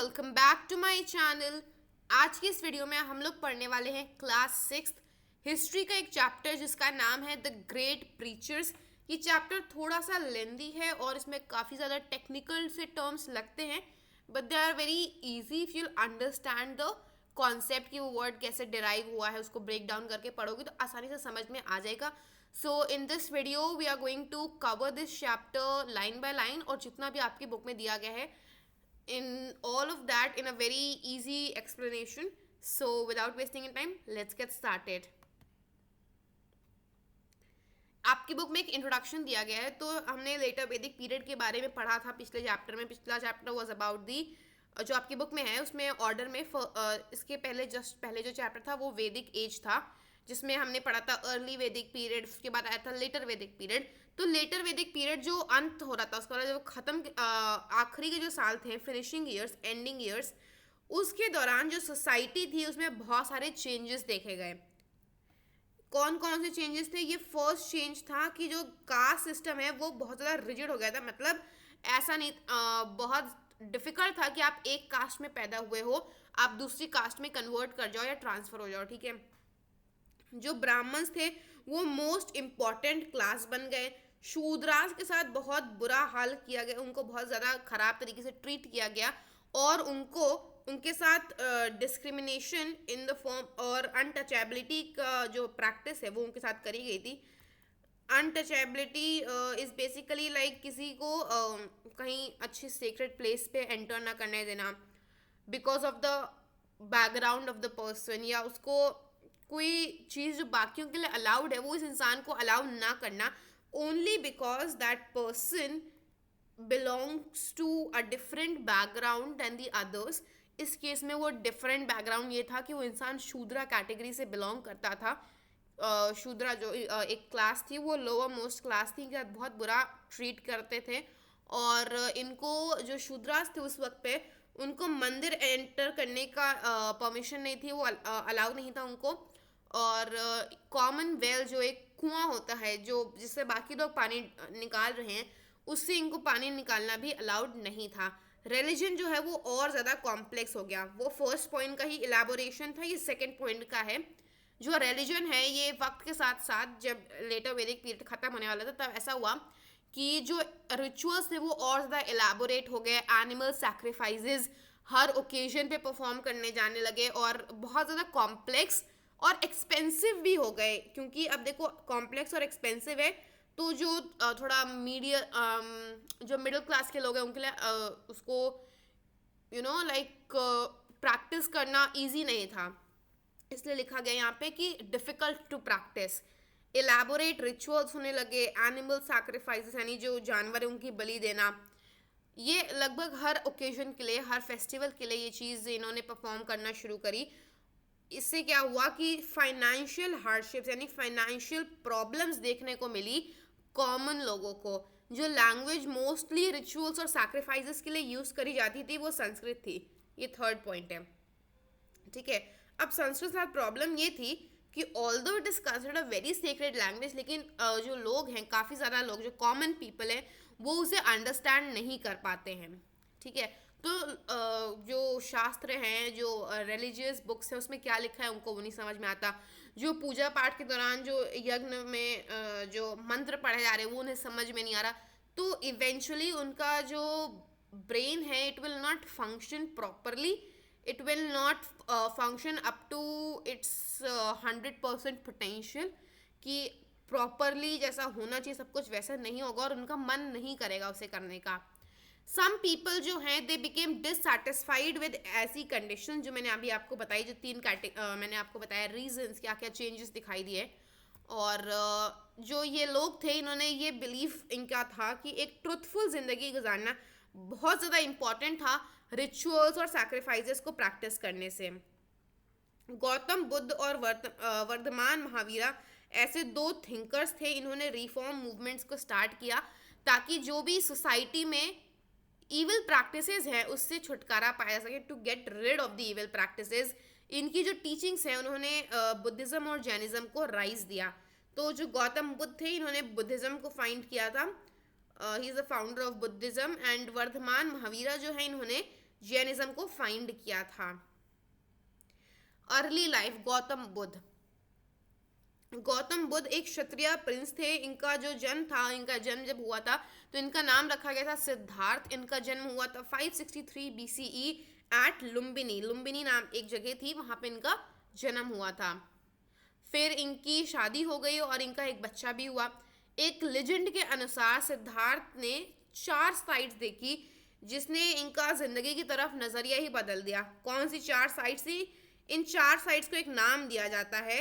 Welcome back to my channel. आज की इस वीडियो में हम लोग पढ़ने वाले हैं क्लास 6 हिस्ट्री का एक चैप्टर जिसका नाम है द ग्रेट प्रीचर्स। ये चैप्टर थोड़ा सा लेंदी है और इसमें काफ़ी ज़्यादा टेक्निकल से टर्म्स लगते हैं, but they are very easy if you understand the concept कि वो वर्ड कैसे डिराइव हुआ है। उसको ब्रेक डाउन करके पढ़ोगे तो आसानी से समझ में आ जाएगा। So in this video we are going to cover this chapter line by line, और जितना भी आपकी बुक में दिया गया है in all of that in a very easy explanation. So without wasting any time, let's get started. आपकी book में एक इंट्रोडक्शन दिया गया है, तो हमने लेटर वैदिक पीरियड के बारे में पढ़ा था पिछले चैप्टर में। पिछला चैप्टर वाज अबाउट दी जो आपकी बुक में है उसमें ऑर्डर में इसके पहले जस्ट पहले जो चैप्टर था वो वैदिक एज था, जिसमें हमने पढ़ा था अर्ली वैदिक पीरियड। उसके बाद आया था लेटर वैदिक पीरियड। तो लेटर वैदिक पीरियड जो अंत हो रहा था उसके बाद जो खत्म आखिरी के जो साल थे, फिनिशिंग ईयर्स, एंडिंग ईयर्स, उसके दौरान जो सोसाइटी थी उसमें बहुत सारे चेंजेस देखे गए। कौन कौन से चेंजेस थे? ये फर्स्ट चेंज था कि जो कास्ट सिस्टम है वो बहुत ज़्यादा रिजिड हो गया था। मतलब ऐसा नहीं, बहुत डिफिकल्ट था कि आप एक कास्ट में पैदा हुए हो, आप दूसरी कास्ट में कन्वर्ट कर जाओ या ट्रांसफर हो जाओ। ठीक है, जो ब्राह्मण्स थे वो मोस्ट इम्पॉर्टेंट क्लास बन गए। शूद्रास के साथ बहुत बुरा हाल किया गया, उनको बहुत ज़्यादा ख़राब तरीके से ट्रीट किया गया, और उनको उनके साथ डिस्क्रिमिनेशन इन द फॉर्म और अनटचेबिलिटी का जो प्रैक्टिस है वो उनके साथ करी गई थी। अनटचेबिलिटी इज़ बेसिकली लाइक किसी को कहीं अच्छी सीक्रेट प्लेस पे एंटर ना करने देना because of the background of the person, या उसको कोई चीज़ जो बाकियों के लिए अलाउड है वो इस इंसान को अलाउ ना करना only because that person belongs to a different background than the others. इस केस में वो डिफरेंट बैकग्राउंड ये था कि वो इंसान शूद्रा कैटेगरी से बिलोंग करता था। शूद्रा जो एक क्लास थी वो लोअर मोस्ट क्लास थी, इनका बहुत बुरा ट्रीट करते थे, और इनको जो शूद्रास थे उस वक्त पे उनको मंदिर एंटर करने का परमिशन नहीं थी, वो अलाउ नहीं था उनको। और कॉमन वेल जो एक कुआं होता है जो जिससे बाकी लोग पानी निकाल रहे हैं, उससे इनको पानी निकालना भी अलाउड नहीं था। रिलीजन जो है वो और ज़्यादा कॉम्प्लेक्स हो गया। वो फर्स्ट पॉइंट का ही इलेबोरेशन था, ये सेकंड पॉइंट का है। जो रिलीजन है ये वक्त के साथ साथ जब लेटर वैदिक पीरियड खत्म होने वाला था तब ऐसा हुआ कि जो रिचुअल्स थे वो और ज़्यादा एलाबोरेट हो गए। एनिमल सैक्रिफाइसेस हर ओकेजन पे परफॉर्म करने जाने लगे और बहुत ज़्यादा कॉम्प्लेक्स और एक्सपेंसिव भी हो गए, क्योंकि अब देखो कॉम्प्लेक्स और एक्सपेंसिव है तो जो थोड़ा जो मिडिल क्लास के लोग हैं उनके लिए उसको लाइक प्रैक्टिस करना ईजी नहीं था। इसलिए लिखा गया यहाँ पे कि difficult to practice. Elaborate rituals होने लगे, एनिमल सैक्रिफाइसेस यानी जो जानवर है उनकी बलि देना, ये लगभग हर ओकेजन के लिए, हर फेस्टिवल के लिए ये चीज़ इन्होंने परफॉर्म करना शुरू करी। इससे क्या हुआ कि फाइनेंशियल हार्डशिप्स यानी फाइनेंशियल प्रॉब्लम्स देखने को मिली कॉमन लोगों को। जो लैंग्वेज मोस्टली रिचुअल्स और सैक्रिफाइसेस के लिए यूज़ करी जाती थी वो संस्कृत थी। ये थर्ड पॉइंट है। ठीक है, अब संस्कृत के साथ प्रॉब्लम ये थी कि although it is considered a very secret language, लेकिन जो लोग हैं, काफ़ी ज़्यादा लोग जो कॉमन पीपल हैं वो उसे अंडरस्टैंड नहीं कर पाते हैं। ठीक है, तो जो शास्त्र हैं, जो रिलीजियस बुक्स हैं उसमें क्या लिखा है उनको वो नहीं समझ में आता। जो पूजा पाठ के दौरान जो यज्ञ में जो मंत्र पढ़े जा रहे हैं वो उन्हें समझ में नहीं आ रहा। तो इवेंचुअली उनका जो ब्रेन है it will not function properly, it will not function up to its 100% potential, कि प्रॉपरली जैसा होना चाहिए सब कुछ वैसा नहीं होगा और उनका मन नहीं करेगा उसे करने का। सम पीपल जो हैं दे बिकेम डिससेटिस्फाइड विद ऐसी कंडीशन जो मैंने अभी आपको बताई, जो तीन मैंने आपको बताया रीजंस क्या क्या चेंजेस दिखाई दिए। और जो ये लोग थे इन्होंने ये बिलीफ इनका था कि एक ट्रुथफुल ज़िंदगी गुजारना बहुत ज़्यादा इम्पॉर्टेंट था रिचुअल्स और सैक्रिफाइसेस को प्रैक्टिस करने से। गौतम बुद्ध और वर्धमान महावीरा ऐसे दो थिंकर्स थे, इन्होंने रिफॉर्म मूवमेंट्स को स्टार्ट किया ताकि जो भी सोसाइटी में ईविल प्रैक्टिसेस हैं उससे छुटकारा पाया जा सके, to get rid of the evil practices. इनकी जो टीचिंग्स हैं उन्होंने बुद्धिज़्म और जैनिज़्म को राइज दिया। तो जो गौतम बुद्ध थे इन्होंने बुद्धिज़्म को फाइंड किया था, he is the founder of Buddhism. And Vardhaman Mahavira जो है इन्होंने जैनिज्म को फाइंड किया था। Early life Gautam Buddha. गौतम बुद्ध एक क्षत्रिय प्रिंस थे। इनका जो जन्म था, इनका जन्म जब हुआ था तो इनका नाम रखा गया था सिद्धार्थ। इनका जन्म हुआ था 563 BCE एट लुम्बिनी। लुम्बिनी नाम एक जगह थी, वहां पे इनका जन्म हुआ था। फिर इनकी शादी हो गई और इनका एक बच्चा भी हुआ। एक लेजेंड के अनुसार सिद्धार्थ ने 4 साइट्स देखी जिसने इनका जिंदगी की तरफ नजरिया ही बदल दिया। कौन सी 4 साइट्स थी? इन 4 साइट्स को एक नाम दिया जाता है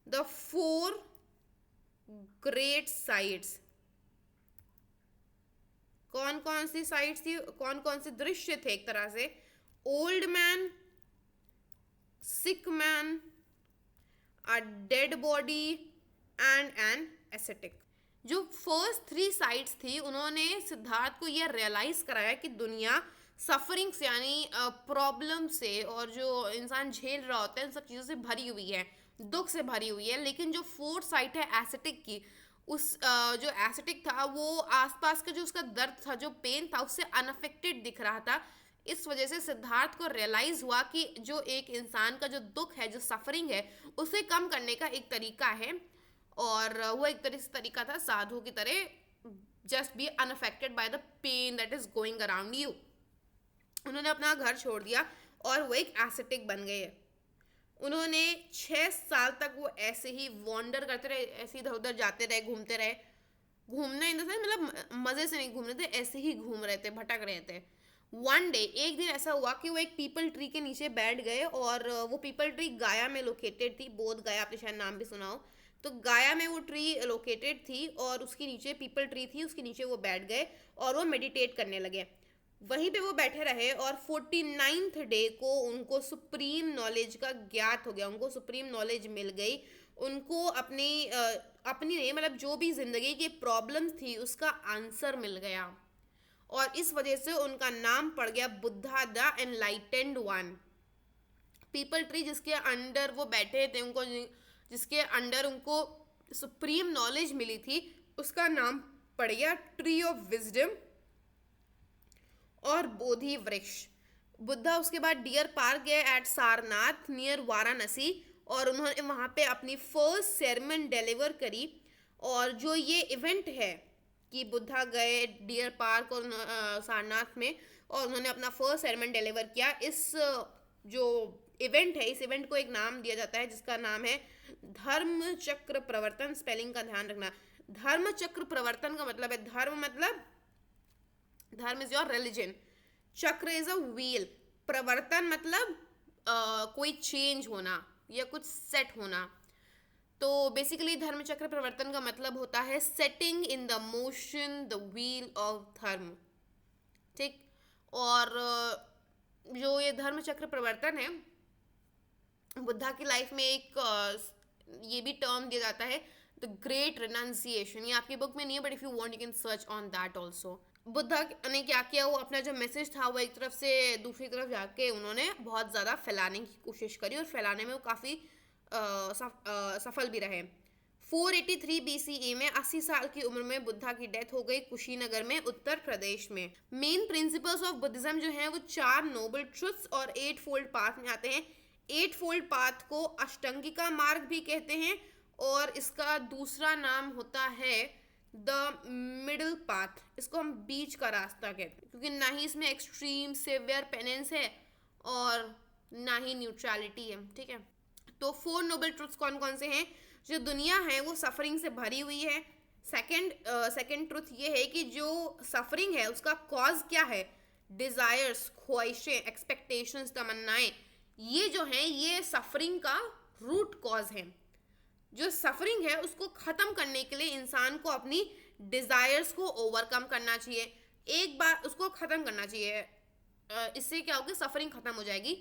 द 4 ग्रेट साइट्स। कौन कौन सी साइट्स थी, कौन कौन से दृश्य थे? एक तरह से old man, sick man, a dead body and an ascetic. जो फर्स्ट 3 साइट्स थी उन्होंने सिद्धार्थ को यह रियलाइज कराया कि दुनिया सफरिंग से यानी प्रॉब्लम से और जो इंसान झेल रहा होता है इन सब चीज़ों से भरी हुई है, दुख से भरी हुई है। लेकिन जो 4th साइट है एसेटिक की, उस जो एसेटिक था वो आसपास का जो उसका दर्द था, जो पेन था, उससे अनअफेक्टेड दिख रहा था। इस वजह से सिद्धार्थ को रियलाइज हुआ कि जो एक इंसान का जो दुख है, जो सफरिंग है, उसे कम करने का एक तरीका है और वो एक तरीका था साधु की तरह just be unaffected by the pain that is going around you. उन्होंने अपना घर छोड़ दिया और वो एक एसेटिक बन गए। उन्होंने 6 साल तक वो ऐसे ही वॉन्डर करते रहे, ऐसे इधर उधर जाते रहे, घूमते रहे। घूमना इन द सेंस मतलब मजे से नहीं घूम रहे थे, ऐसे ही घूम रहे थे, भटक रहे थे। वन डे एक दिन ऐसा हुआ कि वो एक पीपल ट्री के नीचे बैठ गए और वो पीपल ट्री गाया में लोकेटेड थी। बोध गया, आपने शायद नाम भी सुना हो। तो गाया में वो ट्री लोकेटेड थी और उसके नीचे पीपल ट्री थी, उसके नीचे वो बैठ गए और वो मेडिटेट करने लगे। वहीं पे वो बैठे रहे और 49th डे को उनको सुप्रीम नॉलेज का ज्ञात हो गया, उनको सुप्रीम नॉलेज मिल गई। उनको अपनी नहीं मतलब जो भी जिंदगी की प्रॉब्लम्स थी उसका आंसर मिल गया और इस वजह से उनका नाम पड़ गया Buddha the enlightened one. People tree जिसके अंडर वो बैठे थे, उनको जिसके अंडर उनको सुप्रीम नॉलेज मिली थी, उसका नाम पड़ गया ट्री ऑफ विजडम और बोधि वृक्ष। बुद्धा उसके बाद डियर पार्क गए एट सारनाथ नियर वाराणसी और उन्होंने वहाँ पे अपनी फर्स्ट सेरेमन डिलीवर करी। और जो ये इवेंट है कि बुद्धा गए डियर पार्क और सारनाथ में और उन्होंने अपना फर्स्ट सेरेमन डिलीवर किया, इस जो इवेंट है, इस इवेंट को एक नाम दिया जाता है जिसका नाम है धर्म चक्र प्रवर्तन। स्पेलिंग का ध्यान रखना। धर्म चक्र प्रवर्तन का मतलब है धर्म इज योर रिलीजन, चक्र इज अ व्हील, प्रवर्तन मतलब कोई चेंज होना या कुछ सेट होना। तो बेसिकली धर्म चक्र प्रवर्तन का मतलब होता है setting in the motion the wheel of धर्म। ठीक। और जो ये धर्म चक्र प्रवर्तन है, बुद्धा की लाइफ में एक ये भी टर्म दिया जाता है द ग्रेट रिनाउंसिएशन। ये आपकी बुक में नहीं है but if you want you can search on that also. Buddha ने क्या किया, वो अपना जो मैसेज था वो एक तरफ से दूसरी तरफ जाके उन्होंने बहुत ज़्यादा फैलाने की कोशिश करी और फैलाने में वो काफ़ी सफल भी रहे। 483 BCE में 80 साल की उम्र में बुद्धा की डेथ हो गई कुशीनगर में, उत्तर प्रदेश में। मेन प्रिंसिपल्स ऑफ बुद्धिज्म जो है वो 4 नोबल ट्रुथ्स और 8 फोल्ड पाथ में आते हैं। 8 फोल्ड पाथ को अष्टांगिका मार्ग भी कहते हैं और इसका दूसरा नाम होता है द मिडिल पाथ। इसको हम बीच का रास्ता कहते हैं क्योंकि ना ही इसमें एक्सट्रीम सेवियर पेनेंस है और ना ही न्यूट्रलिटी है। ठीक है। तो 4 नोबल ट्रुथ्स कौन कौन से हैं? जो दुनिया है वो सफरिंग से भरी हुई है। सेकंड ट्रुथ ये है कि जो सफरिंग है उसका कॉज क्या है? डिजायर्स, ख्वाहिशें, एक्सपेक्टेशंस, तमन्नाएं, ये जो हैं ये सफरिंग का रूट कॉज है। जो सफरिंग है उसको ख़त्म करने के लिए इंसान को अपनी डिज़ायर्स को ओवरकम करना चाहिए, एक बार उसको ख़त्म करना चाहिए। इससे क्या होगा, सफरिंग ख़त्म हो जाएगी।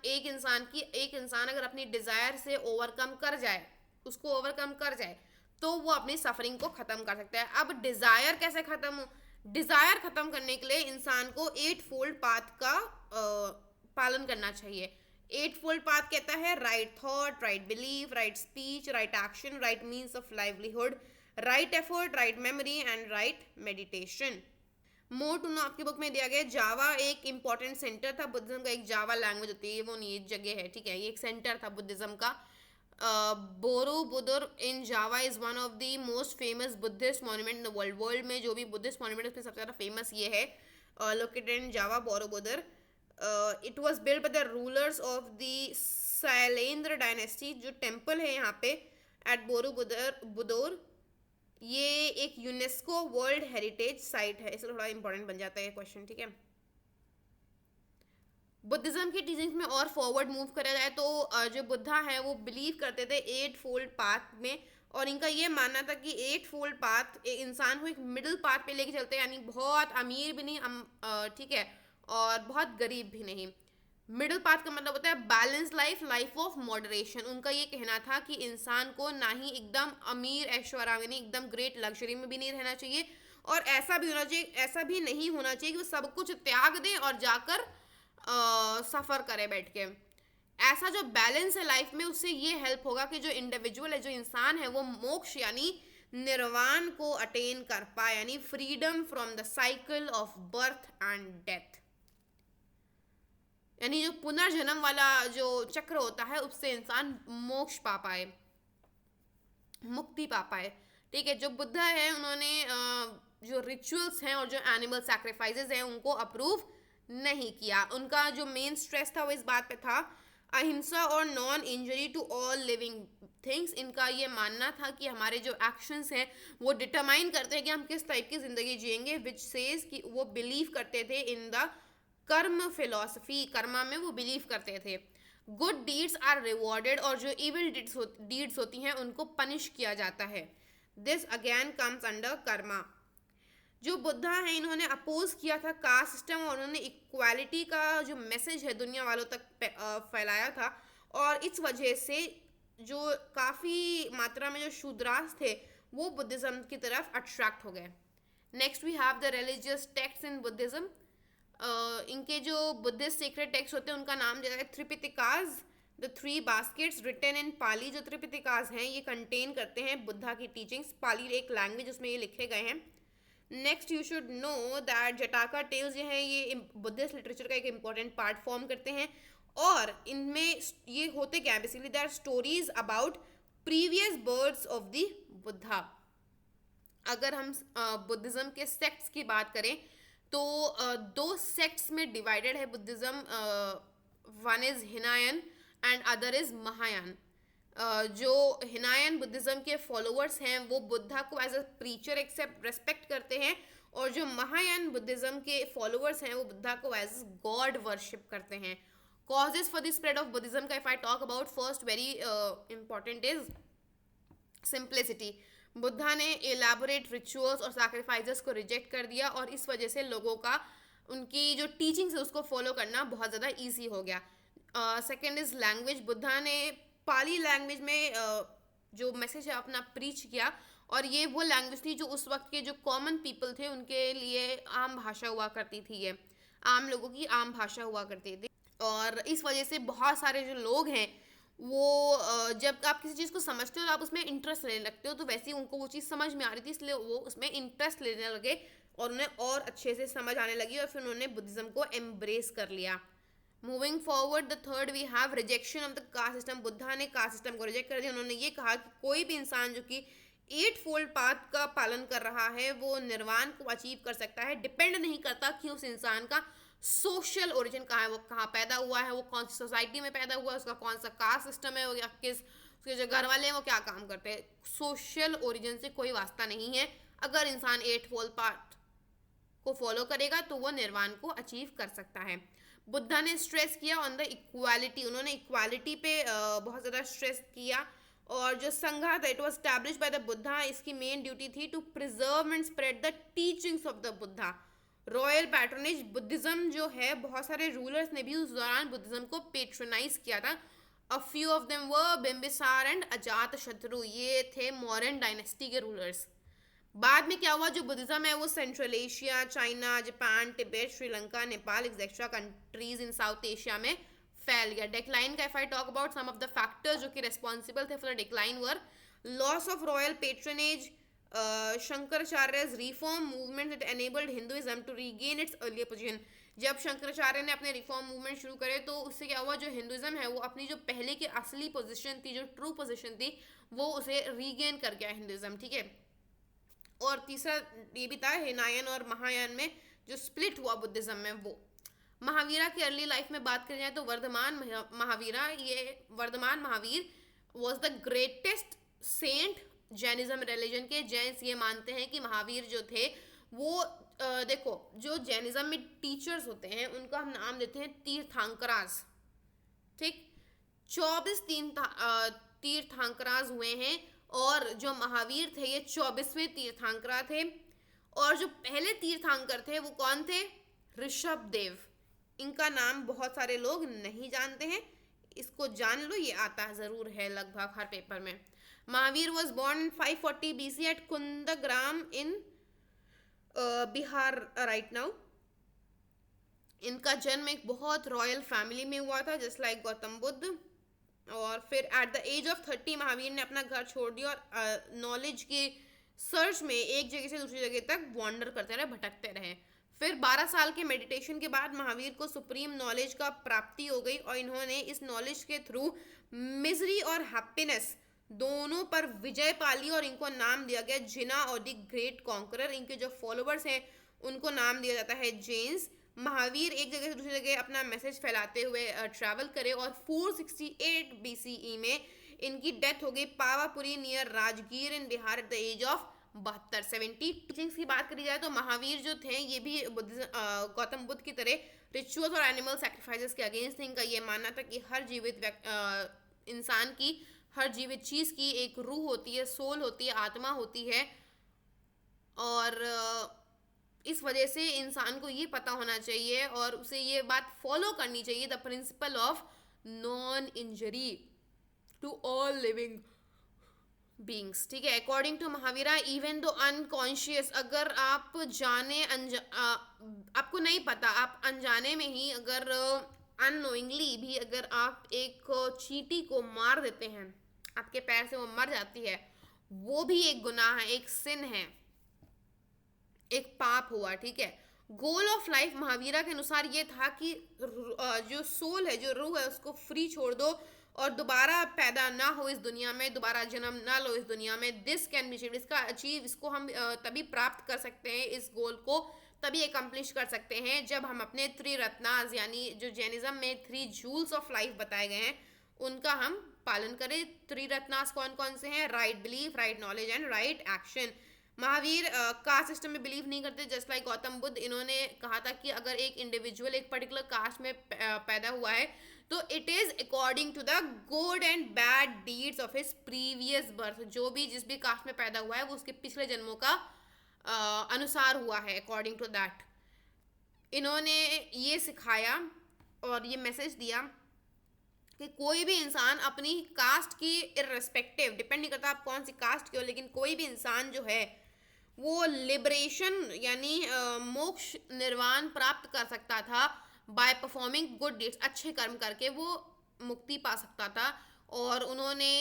एक इंसान अगर अपनी डिज़ायर से ओवरकम कर जाए, उसको ओवरकम कर जाए तो वो अपनी सफरिंग को ख़त्म कर सकता है। अब डिज़ायर कैसे ख़त्म हो? डिज़ायर ख़त्म करने के लिए इंसान को 8 फोल्ड पाथ का पालन करना चाहिए। 8 फोल्ड पाथ कहता है right thought, right belief, right speech, right action, right means of livelihood, right effort, right memory and right meditation. More to know आपकी बुक में दिया गया है। जावा एक इंपॉर्टेंट सेंटर था बुद्धिज्म का, एक जावा लैंग्वेज होती है, वो नहीं एक जगह है, ठीक है, ये एक सेंटर था बुद्धिज्म का। Borobudur in Java is one of the most famous Buddhist monument in the world. World में जो भी बुद्धिस्ट मॉन्यूमेंट उसमें सबसे ज़्यादा फेमस ये है, located in Java Borobudur. It was build by the rulers of the Shailendra dynasty. जो temple है यहाँ पे एट बोरोबुदर बुदोर, ये एक यूनेस्को वर्ल्ड हेरिटेज साइट है, इसलिए थोड़ा इंपॉर्टेंट बन जाता है क्वेश्चन, ठीक है। बुद्धिज्म की टीचिंग्स में और फॉरवर्ड मूव करा जाए तो जो बुद्धा है वो बिलीव करते थे एट फोल्ड पाथ में, और इनका ये मानना था कि एट फोल्ड पाथ इंसान को एक मिडिल पाथ पे लेके चलते हैं, यानी बहुत अमीर भी नहीं, ठीक है, और बहुत गरीब भी नहीं। मिडिल पाथ का मतलब होता है balance life, life of moderation. उनका ये कहना था कि इंसान को ना ही एकदम अमीर ऐश्वर्यानी, एकदम ग्रेट लग्जरी में भी नहीं रहना चाहिए, और ऐसा भी होना चाहिए, ऐसा भी नहीं होना चाहिए कि वो सब कुछ त्याग दें और जाकर सफ़र करे बैठ के। ऐसा जो बैलेंस है लाइफ में, उससे ये हेल्प होगा कि जो इंडिविजुअल है, जो इंसान है, वो मोक्ष यानी निर्वाण को अटेन कर पाए, यानी freedom from the cycle of birth and death, यानी जो पुनर्जन्म वाला जो चक्र होता है उससे इंसान मोक्ष पा पाए, मुक्ति पा पाए, ठीक है। जो बुद्धा है उन्होंने जो रिचुअल्स हैं और जो एनिमल सैक्रिफाइसेस हैं उनको अप्रूव नहीं किया। उनका जो मेन स्ट्रेस था वो इस बात पे था, अहिंसा और non injury to all living things. इनका ये मानना था कि हमारे जो एक्शंस हैं वो डिटरमाइन करते हैं कि हम किस टाइप की ज़िंदगी जिएंगे, विच सेज कि वो बिलीव करते थे इन द कर्म फिलॉसफी, कर्मा में वो बिलीव करते थे। गुड डीड्स आर रिवॉर्डेड, और जो इविल डीड्स होती हैं उनको पनिश किया जाता है। This again comes under Karma. जो बुद्धा है इन्होंने अपोज किया था कास्ट सिस्टम, और उन्होंने इक्वालिटी का जो मैसेज है दुनिया वालों तक फैलाया था, और इस वजह से जो काफ़ी मात्रा में जो शूद्रास थे वो बुद्धिज़्म की तरफ अट्रैक्ट हो गए। Next we have the religious text in Buddhism. इनके जो बुद्धिस्ट सीक्रेट टेक्स्ट होते हैं उनका नाम दिया है Tripitakas, the three baskets written in Pali. जो त्रिपिटिकाज हैं ये कंटेन करते हैं बुद्धा की टीचिंग्स, पाली एक लैंग्वेज उसमें ये लिखे गए हैं। Next you should know that Jataka tales जो हैं ये बुद्धिस्ट लिटरेचर का एक इम्पॉर्टेंट पार्ट फॉर्म करते हैं, और इनमें ये होते क्या है basically, they are stories about previous births of the Buddha. अगर हम बुद्धिज़्म के सेक्ट्स की बात करें तो दो सेक्ट्स में डिवाइडेड है Buddhism, one is Hinayana and other is Mahayana. जो हिनायन बुद्धिज़्म के फॉलोअर्स हैं वो बुद्धा को as a preacher except respect करते हैं, और जो महायान बुद्धिज़्म के फॉलोअर्स हैं वो बुद्धा को एज गॉड वर्शिप करते हैं। Causes for the spread of Buddhism का if I talk about, first very important is simplicity. Buddha ने एलैबोरेट रिचुअल्स और सैक्रिफाइसेस को रिजेक्ट कर दिया, और इस वजह से लोगों का उनकी जो टीचिंग्स है उसको फॉलो करना बहुत ज़्यादा ईजी हो गया। Second is language. बुद्धा ने पाली लैंग्वेज में जो मैसेज है अपना प्रीच किया, और ये वो लैंग्वेज थी जो उस वक्त के जो कॉमन पीपल थे उनके लिए आम भाषा हुआ करती थी, ये आम लोगों की आम भाषा हुआ करती थी। और इस वजह से बहुत सारे जो लोग हैं वो जब आप किसी चीज़ को समझते हो तो आप उसमें इंटरेस्ट लेने लगते हो, तो वैसे ही उनको वो चीज़ समझ में आ रही थी इसलिए वो उसमें इंटरेस्ट लेने लगे और उन्हें और अच्छे से समझ आने लगी, और फिर उन्होंने बुद्धिज़्म को एम्ब्रेस कर लिया। Moving forward the third we have rejection of the caste system. Buddha ने कास्ट सिस्टम को रिजेक्ट कर दिया। उन्होंने ये कहा कि कोई भी इंसान जो कि एट फोल्ड पाथ का पालन कर रहा है वो निर्वाण को अचीव कर सकता है, डिपेंड नहीं करता कि उस इंसान का सोशल ओरिजिन कहाँ है, वो कहाँ पैदा हुआ है, वो कौन सी सोसाइटी में पैदा हुआ है, उसका कौन सा कास्ट सिस्टम है, या किस उसके जो घर वाले हैं वो क्या काम करते हैं। सोशल ओरिजिन से कोई वास्ता नहीं है। अगर इंसान एट फोल्ड पाथ को फॉलो करेगा तो वो निर्वाण को अचीव कर सकता है। बुद्धा ने स्ट्रेस किया ऑन द इक्वालिटी। उन्होंने इक्वालिटी पे बहुत ज़्यादा स्ट्रेस किया, और जो संघा था it was established by the Buddha, इसकी मेन ड्यूटी थी to preserve and spread the teachings of the Buddha. Royal patronage. Buddhism जो है बहुत सारे रूलर्स ने भी उस दौरान बुद्धिज़्म को पेट्रोनाइज किया था। A few of them were Bimbisara and Ajatashatru, ये थे मौर्यन डायनेस्टी के रूलर्स। बाद में क्या हुआ, जो बुद्धिज़्म है वो central Asia, China, Japan, Tibet, Sri Lanka, Nepal etcetera countries in South Asia में फैल गया। डिक्लाइन का if I talk about some of the factors जो कि रेस्पॉन्सिबल थे for the decline were loss of royal patronage, Shankaracharya's reform movement that enabled Hinduism to regain its earlier position. जब शंकराचार्य ने अपने रिफॉर्म मूवमेंट शुरू करे तो उससे क्या हुआ, जो हिंदुइज्म है वो अपनी जो पहले की असली पोजीशन थी, जो ट्रू पोजीशन थी, वो उसे रीगेन कर गया हिंदुइज्म, ठीक है। और तीसरा ये भी था हिनायन और महायान में जो स्प्लिट हुआ बुद्धिज्म में वो। महावीरा की अर्ली लाइफ में बात करी जाए तो Vardhaman Mahavir was the greatest saint Jainism religion के। जैन्स ये मानते हैं कि महावीर जो थे वो देखो, जो जैनिज्म में टीचर्स होते हैं उनका हम नाम देते हैं तीर्थांकराज, ठीक। 24 तीर्थांकराज हुए हैं और जो महावीर थे ये 24वें तीर्थांकरा थे। और जो पहले तीर्थांकर थे वो कौन थे? ऋषभ देव। इनका नाम बहुत सारे लोग नहीं जानते हैं, इसको जान लो, ये आता ज़रूर है लगभग हर पेपर में। Mahavir was born in 540 BC at Kundagrama in Bihar right now. इनका जन्म एक बहुत रॉयल फैमिली में हुआ था, जस्ट लाइक गौतम बुद्ध। और फिर at the age of 30 Mahavir ने अपना घर छोड़ दिया और नॉलेज के सर्च में एक जगह से दूसरी जगह तक वॉन्डर करते रहे, भटकते रहे। फिर 12 साल के मेडिटेशन के बाद महावीर को सुप्रीम नॉलेज का प्राप्ति हो गई और इन्होंने इस नॉलेज के थ्रू मिजरी और हैप्पीनेस दोनों पर विजय पा ली और इनको नाम दिया गया जिना और द ग्रेट कॉन्करर। इनके जो फॉलोअर्स हैं उनको नाम दिया जाता है जेन्स। महावीर एक जगह से दूसरी जगह अपना मैसेज फैलाते हुए ट्रैवल करे और 468 BCE में इनकी डेथ हो गई Pawapuri near Rajgir in Bihar at the age of 72। 70 teachings की बात करी जाए तो महावीर जो थे ये भी गौतम बुद्ध की तरह रिचुअल्स और एनिमल सैक्रिफाइसेस के अगेंस्ट थे। इनका ये मानना था कि हर जीवित इंसान की, हर जीवित चीज़ की एक रूह होती है, सोल होती है, आत्मा होती है। और इस वजह से इंसान को ये पता होना चाहिए और उसे ये बात फॉलो करनी चाहिए, the principle of non injury to all living beings, ठीक है। According to Mahavira even though unconscious, अगर आप आपको नहीं पता, आप अनजाने में ही अगर अननोइंगली भी अगर आप एक चींटी को मार देते हैं, आपके पैर से वो मर जाती है, वो भी एक गुनाह है, एक सिन है, एक पाप हुआ, ठीक है। गोल ऑफ लाइफ महावीरा के अनुसार ये था कि जो सोल है, जो रूह है, उसको फ्री छोड़ दो और दोबारा पैदा ना हो इस दुनिया में, दोबारा जन्म ना लो इस दुनिया में। दिस कैन बी अचीव, इसको हम तभी प्राप्त कर सकते हैं, इस गोल को तभी एकम्प्लिश कर सकते हैं जब हम अपने त्रिरत्नास यानी जो जैनिज्म में 3 जूल्स ऑफ लाइफ बताए गए हैं उनका हम पालन करें। त्रिरत्नास कौन कौन से हैं? Right belief, right knowledge and right action. Mahavir caste system में बिलीव नहीं करते, जस्ट लाइक गौतम बुद्ध। इन्होंने कहा था कि अगर एक इंडिविजुअल एक पर्टिकुलर कास्ट में पैदा हुआ है तो it is according to the good and bad deeds of his previous birth. जो भी जिस भी कास्ट में पैदा हुआ है वो उसके पिछले जन्मों का अनुसार हुआ है, अकॉर्डिंग टू दैट। इन्होंने ये सिखाया और ये मैसेज दिया कि कोई भी इंसान अपनी कास्ट की इर्रेस्पेक्टिव, डिपेंड नहीं करता आप कौन सी कास्ट के हो, लेकिन कोई भी इंसान जो है वो लिबरेशन यानी मोक्ष निर्वाण प्राप्त कर सकता था बाय परफॉर्मिंग गुड डीड्स, अच्छे कर्म करके वो मुक्ति पा सकता था। और उन्होंने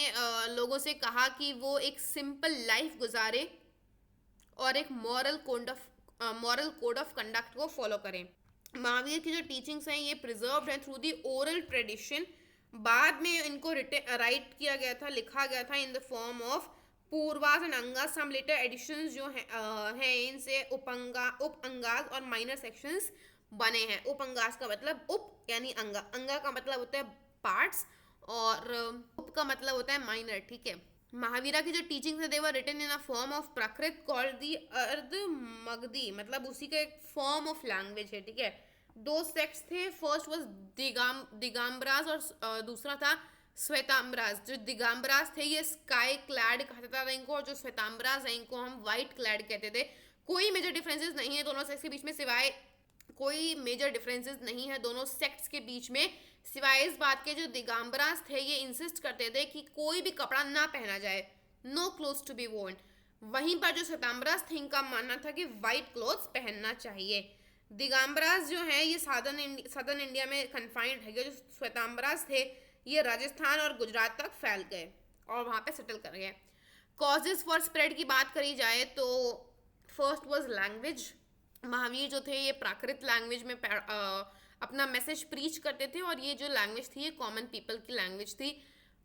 लोगों से कहा कि वो एक सिंपल लाइफ गुजारे और एक मॉरल कोड ऑफ कंडक्ट को फॉलो करें। महावीर की जो टीचिंग्स हैं ये प्रिजर्व्ड हैं थ्रू दी ओरल ट्रेडिशन। बाद में इनको राइट किया गया था, लिखा गया था in the form of Purvas and Angas. Some later additions जो हैं इनसे उप अंगास और माइनर सेक्शंस बने हैं। उप अंगास का मतलब उप यानी अंगा, अंगा का मतलब होता है पार्ट्स और उप का मतलब होता है माइनर, ठीक है। महावीरा की जो टीचिंग्स है they were written in a form of Prakrit called the Ardha Magadhi, मतलब उसी का एक फॉर्म ऑफ लैंग्वेज है, ठीक है। 2 सेक्ट्स थे, फर्स्ट वाज दिगंबरास और दूसरा था श्वेतांबरास। जो दिगंबरास थे ये स्काई क्लैड कहा जाता था इनको, और जो श्वेतांबरास है इनको हम वाइट क्लैड कहते थे। कोई मेजर डिफरेंसेस नहीं है दोनों सेक्ट्स के बीच में, सिवाय कोई मेजर डिफरेंसेस नहीं है दोनों सेक्ट्स के बीच में, सिवाय इस बात के जो दिगंबरास थे ये इंसिस्ट करते थे कि कोई भी कपड़ा ना पहना जाए, no clothes to be worn. वहीं पर जो श्वेतांबरास थे इनका मानना था कि वाइट क्लोथ्स पहनना चाहिए। दिगंबरास जो है ये सदर्न इंडिया में कन्फाइंड है। जो श्वेतांबरास थे ये राजस्थान और गुजरात तक फैल गए और वहाँ पे सेटल कर गए। कॉजेज फॉर स्प्रेड की बात करी जाए तो फर्स्ट वाज लैंग्वेज। महावीर जो थे ये प्राकृत लैंग्वेज में अपना मैसेज प्रीच करते थे, और ये जो लैंग्वेज थी ये कॉमन पीपल की लैंग्वेज थी।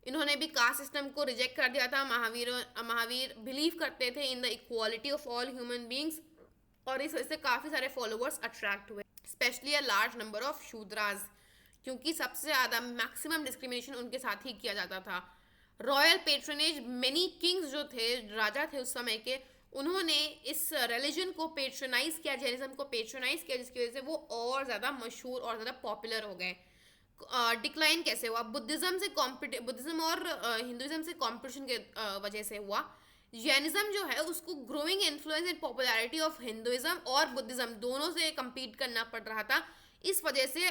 इन्होंने भी कास्ट सिस्टम को रिजेक्ट कर दिया था। महावीर बिलीव करते थे in the equality of all human beings, और इस वजह से काफ़ी सारे फॉलोअर्स अट्रैक्ट हुए, specially a large number of Shudras, क्योंकि सबसे ज़्यादा मैक्सिमम डिस्क्रिमिनेशन उनके साथ ही किया जाता था। रॉयल पेट्रोनेज, मेनी किंग्स जो थे, राजा थे उस समय के, उन्होंने इस रिलीजन को पेट्रोनाइज किया, जैनिज्म को पेट्रोनाइज किया, जिसकी वजह से वो और ज़्यादा मशहूर और ज़्यादा पॉपुलर हो गए। डिक्लाइन कैसे हुआ? बुद्धिज्म और हिंदुइज्म से कॉम्पिटिशन के वजह से हुआ। जैनिज्म जो है उसको growing influence and popularity of Hinduism और बुद्धिज्म दोनों से कम्पीट करना पड़ रहा था। इस वजह से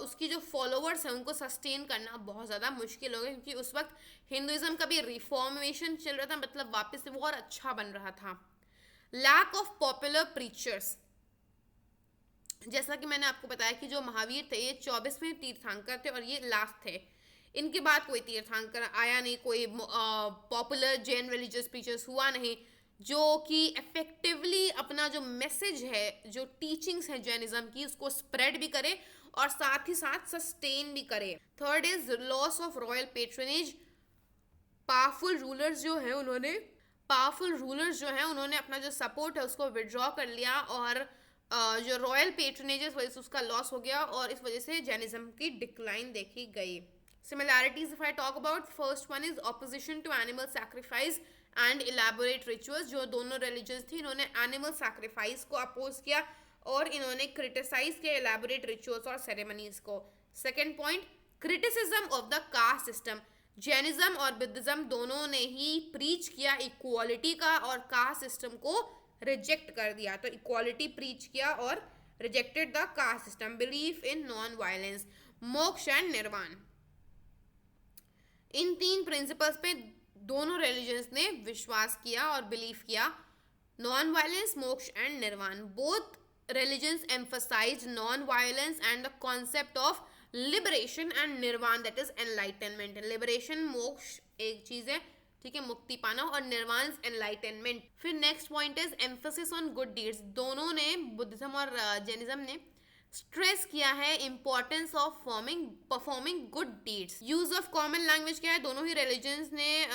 उसकी जो फॉलोअर्स हैं उनको सस्टेन करना बहुत ज़्यादा मुश्किल हो गया, क्योंकि उस वक्त हिंदुइज्म का भी रिफॉर्मेशन चल रहा था, मतलब वापस से वो और अच्छा बन रहा था। लैक ऑफ पॉपुलर प्रीचर्स, जैसा कि मैंने आपको बताया कि जो महावीर थे ये 24वें तीर्थंकर थे और ये लास्ट थे। इनके बाद कोई तीर्थंकर आया नहीं, कोई पॉपुलर जैन रिलीजियस प्रीचर्स हुआ नहीं जो कि इफेक्टिवली अपना जो मैसेज है, जो टीचिंग्स है जैनिज्म की, उसको स्प्रेड भी करे और साथ ही साथ सस्टेन भी करे। Third is loss of royal patronage. Powerful rulers जो हैं उन्होंने अपना जो सपोर्ट है उसको विड्रॉ कर लिया, और जो रॉयल पेट्रोनेज वजह से उसका लॉस हो गया, और इस वजह से जैनिज्म की डिक्लाइन देखी गई। Similarities if I talk about, first one is opposition to animal sacrifice and elaborate rituals. जो दोनों रिलीजन्स थी इन्होंने एनिमल सैक्रिफाइस को अपोज किया और इन्होंने क्रिटिसाइज किया इलेबोरेट रिचुअल्स और सेरेमनीज को। Second point, criticism of the caste system. Jainism और बुद्धिज्म दोनों ने ही प्रीच किया इक्वालिटी का और कास्ट सिस्टम को रिजेक्ट कर दिया। तो इक्वालिटी प्रीच किया और rejected the caste system. Belief in non violence, मोक्ष एंड निर्वाण। इन तीन प्रिंसिपल्स पे दोनों रिलीजन्स ने विश्वास किया और बिलीव किया, नॉन वायलेंस, मोक्ष एंड निर्वाण। Both religions emphasize non-violence and the concept of liberation and nirvana, that is enlightenment. liberation मोक्ष एक चीज है, ठीक है, मुक्ति पाना, और निर्वाण एनलाइटनमेंट। फिर next point is emphasis on good deeds. दोनों ने, बुद्धिज्म और जैनिज्म ने, स्ट्रेस किया है importance of performing good deeds. Use of common language क्या है? दोनों ही रिलीजन्स ने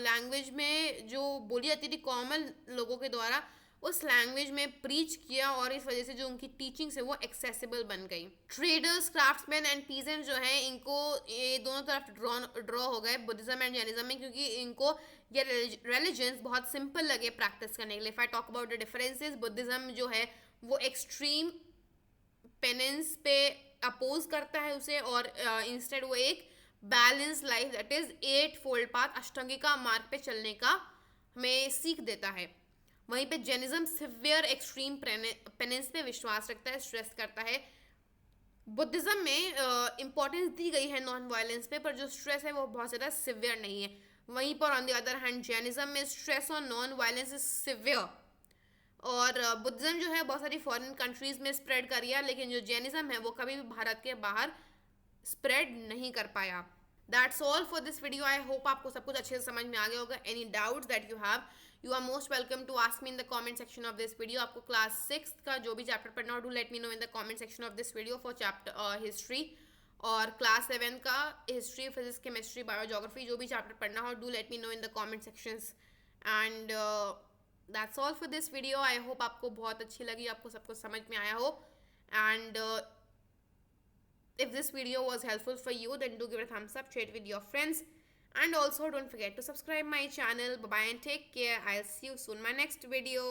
लैंग्वेज में जो बोली जाती थी कॉमन लोगों के द्वारा, उस लैंग्वेज में प्रीच किया, और इस वजह से जो उनकी टीचिंग्स है वो एक्सेसिबल बन गई। ट्रेडर्स, क्राफ्ट्समैन एंड पीजेंट जो है, इनको ये दोनों तरफ ड्रॉ हो गए बुद्धिज्म एंड जैनिज्म में, क्योंकि इनको ये रिलीजन्स बहुत सिंपल लगे प्रैक्टिस करने के लिए। If I talk about the differences, Buddhism जो है वो एक्सट्रीम पेनेंस पे अपोज करता है उसे, और इंस्टेड वो एक balance life, that is 8 fold path, Ashtangika Marg पे चलने का हमें सीख देता है। वहीं पे जैनिज्म सिवियर एक्सट्रीम पेनेंस पे विश्वास रखता है, स्ट्रेस करता है। बुद्धिज्म में इंपॉर्टेंस दी गई है नॉन वायलेंस पे, पर जो स्ट्रेस है वो बहुत ज़्यादा सिवियर नहीं है। वहीं पर on the other hand Jainism में स्ट्रेस और नॉन वायलेंस इज सिवियर, और बुद्धिज्म जो है बहुत सारी फॉरेन कंट्रीज में स्प्रेड कर गया, लेकिन जो जैनिज्म है वो कभी भी भारत के बाहर स्प्रेड नहीं कर पाया। That's all for this video. I hope आपको सब कुछ अच्छे से समझ में आ गया होगा। Any doubts that you have, you are most welcome to ask me in the comment section of this video. आपको क्लास 6 का जो भी चैप्टर पढ़ना हो, do let me know in the comment section of this video for chapter history, और class 7 का history, physics, chemistry, biogeography, जो भी चैप्टर पढ़ना हो, do let me know in the comment sections. And that's all for this video. I hope आपको बहुत अच्छी लगी, आपको सब कुछ समझ में आया हो। And if this video was helpful for you, then do give it a thumbs up, share it with your friends, and also don't forget to subscribe my channel. Bye bye and take care. I'll see you soon in my next video.